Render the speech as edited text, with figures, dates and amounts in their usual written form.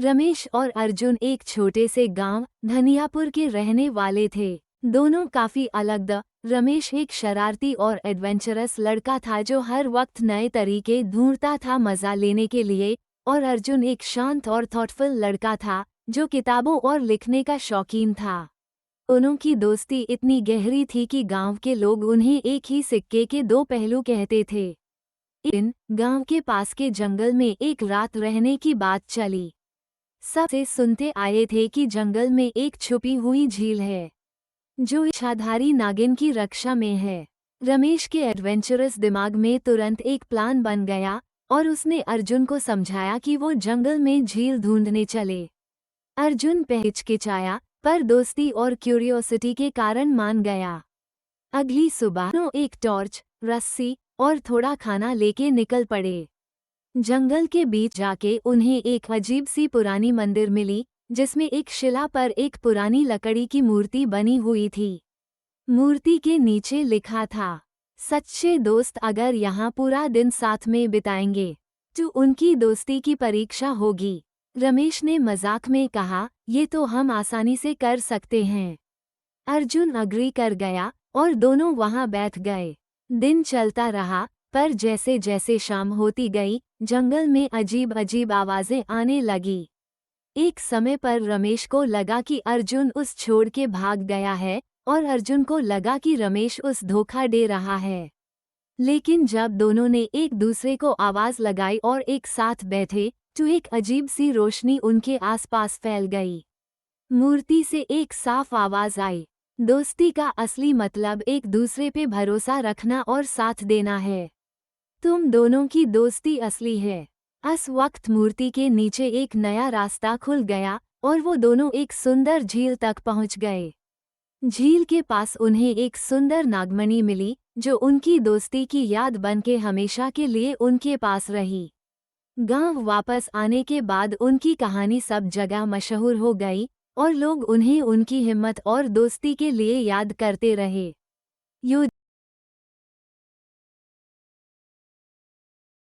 रमेश और अर्जुन एक छोटे से गांव धनियापुर के रहने वाले थे। दोनों काफी अलग। रमेश एक शरारती और एडवेंचरस लड़का था जो हर वक्त नए तरीके ढूंढता था मजा लेने के लिए, और अर्जुन एक शांत और थॉटफुल लड़का था जो किताबों और लिखने का शौकीन था। दोनों की दोस्ती इतनी गहरी थी कि गांव के लोग उन्हें एक ही सिक्के के दो पहलू कहते थे। एक दिन गांव के पास के जंगल में एक रात रहने की बात चली। सब से सुनते आए थे कि जंगल में एक छुपी हुई झील है जो इच्छाधारी नागिन की रक्षा में है। रमेश के एडवेंचरस दिमाग में तुरंत एक प्लान बन गया और उसने अर्जुन को समझाया कि वो जंगल में झील ढूंढने चले। अर्जुन हिचकिचाया पर दोस्ती और क्यूरियोसिटी के कारण मान गया। अगली सुबह दोनों एक टॉर्च, रस्सी और थोड़ा खाना लेके निकल पड़े। जंगल के बीच जाके उन्हें एक अजीब सी पुरानी मंदिर मिली जिसमें एक शिला पर एक पुरानी लकड़ी की मूर्ति बनी हुई थी। मूर्ति के नीचे लिखा था, सच्चे दोस्त अगर यहाँ पूरा दिन साथ में बिताएंगे तो उनकी दोस्ती की परीक्षा होगी। रमेश ने मजाक में कहा, ये तो हम आसानी से कर सकते हैं। अर्जुन अग्री कर गया और दोनों वहां बैठ गए। दिन चलता रहा पर जैसे जैसे शाम होती गई जंगल में अजीब अजीब आवाजें आने लगी। एक समय पर रमेश को लगा कि अर्जुन उस छोड़ के भाग गया है और अर्जुन को लगा कि रमेश उस धोखा दे रहा है। लेकिन जब दोनों ने एक दूसरे को आवाज लगाई और एक साथ बैठे तो एक अजीब सी रोशनी उनके आसपास फैल गई। मूर्ति से एक साफ आवाज आई, दोस्ती का असली मतलब एक दूसरे पे भरोसा रखना और साथ देना है। तुम दोनों की दोस्ती असली है। उस वक्त मूर्ति के नीचे एक नया रास्ता खुल गया और वो दोनों एक सुंदर झील तक पहुंच गए। झील के पास उन्हें एक सुंदर नागमणि मिली जो उनकी दोस्ती की याद बनके हमेशा के लिए उनके पास रही। गांव वापस आने के बाद उनकी कहानी सब जगह मशहूर हो गई और लोग उन्हें उनकी हिम्मत और दोस्ती के लिए याद करते रहे।